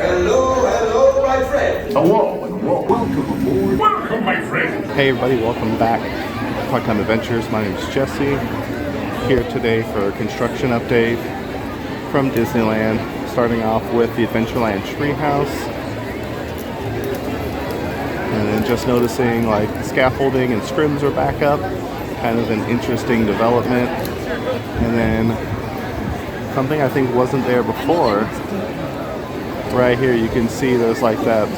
Hello, my friend. Hello, and welcome aboard. Welcome, my friend. Hey everybody, welcome back to Part Time Adventures. My name is Jesse, here today for a construction update from Disneyland, starting off with the Adventureland Treehouse. And then just noticing like scaffolding and scrims are back up, kind of an interesting development. And then something I think wasn't there before, right here you can see there's like that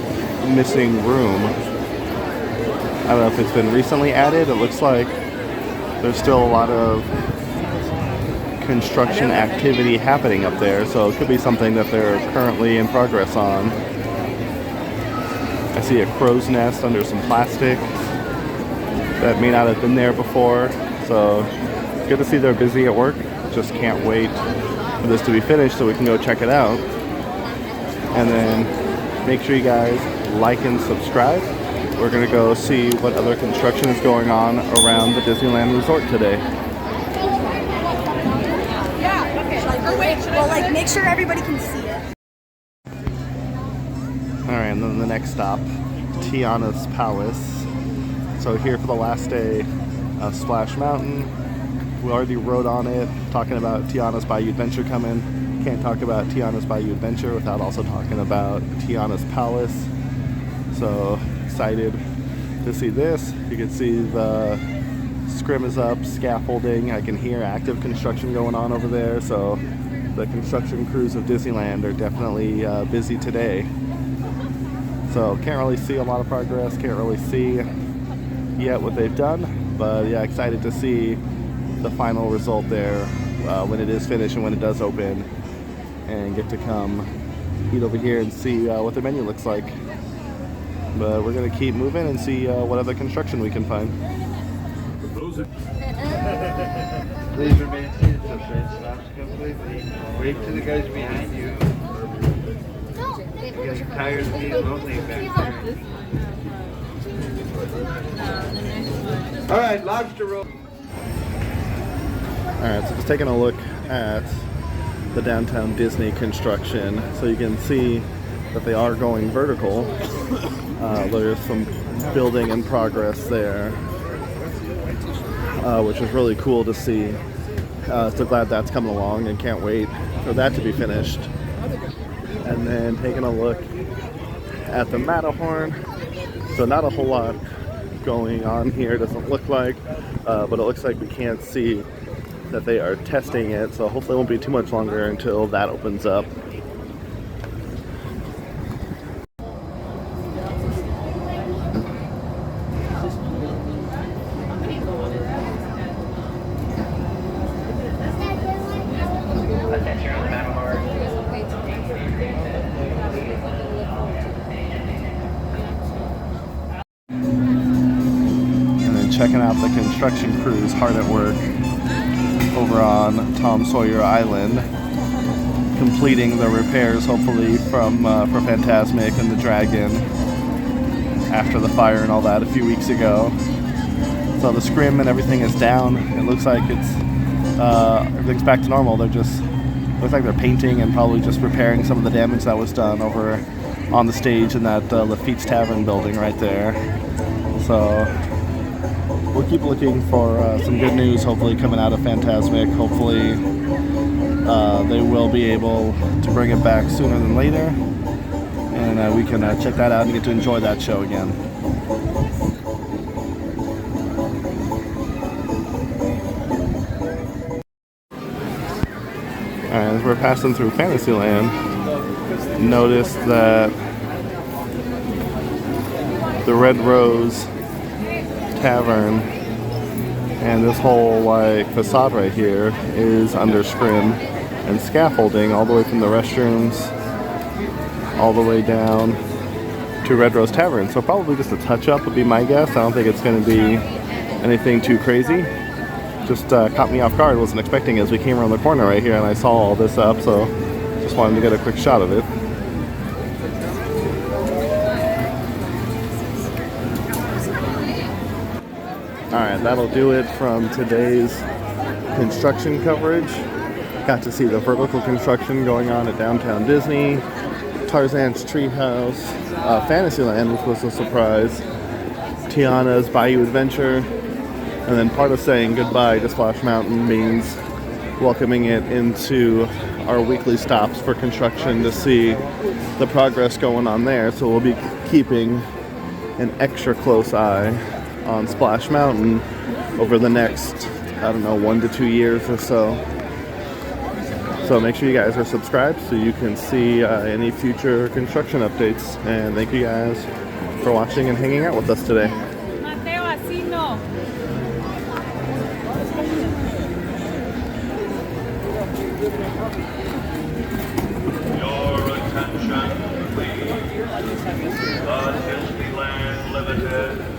missing room. I don't know if it's been recently added. It looks like there's still a lot of construction activity happening up there, so it could be something that they're currently in progress on. I see a crow's nest under some plastic that may not have been there before, so it's good to see they're busy at work. Just can't wait for this to be finished so we can go check it out. And then make sure you guys like and subscribe. We're gonna go see what other construction is going on around the Disneyland Resort today. Yeah, okay. Or wait, well, like, make sure everybody can see it. Alright, and then the next stop, Tiana's Palace. So here for the last day of Splash Mountain. We already rode on it, talking about Tiana's Bayou Adventure coming. Can't talk about Tiana's Bayou Adventure without also talking about Tiana's Palace. So excited to see this. You can see the scrim is up, scaffolding. I can hear active construction going on over there. So the construction crews of Disneyland are definitely busy today. So can't really see a lot of progress, can't really see yet what they've done. But yeah, excited to see the final result there when it is finished and when it does open, and get to come eat over here and see what the menu looks like. But we're going to keep moving and see what other construction we can find. Please remain seated so train stops completely. Wave to the guys behind you. You're getting tired of being lonely back there. Alright, lobster roll. Alright, so just taking a look at the downtown Disney construction. So you can see that they are going vertical. There's some building in progress there, which is really cool to see. So glad that's coming along and can't wait for that to be finished. And then taking a look at the Matterhorn. So not a whole lot going on here, doesn't look like, but it looks like we can't see that they are testing it, so hopefully it won't be too much longer until that opens up. And then checking out the construction crews hard at work over on Tom Sawyer Island, completing the repairs hopefully for Fantasmic and the Dragon after the fire and all that a few weeks ago. So the scrim and everything is down. It looks like it's everything's back to normal. Looks like they're painting and probably just repairing some of the damage that was done over on the stage in that Lafitte's Tavern building right there. So we'll keep looking for some good news, hopefully coming out of Fantasmic. Hopefully they will be able to bring it back sooner than later, and we can check that out and get to enjoy that show again. Alright, as we're passing through Fantasyland, notice that the Red Rose Tavern and this whole like facade right here is under scrim and scaffolding all the way from the restrooms all the way down to Red Rose Tavern. So probably just a touch-up would be my guess. I don't think it's going to be anything too crazy. Just caught me off guard. Wasn't expecting as we came around the corner right here and I saw all this up, so just wanted to get a quick shot of it. Alright, that'll do it from today's construction coverage. Got to see the vertical construction going on at Downtown Disney. Tarzan's Treehouse, Fantasyland, which was a surprise, Tiana's Bayou Adventure, and then part of saying goodbye to Splash Mountain means welcoming it into our weekly stops for construction to see the progress going on there. So we'll be keeping an extra close eye on Splash Mountain over the next, I don't know, 1 to 2 years or so. So make sure you guys are subscribed so you can see any future construction updates. And thank you guys for watching and hanging out with us today. Mateo, así no. Your attention, please. The Disneyland Limited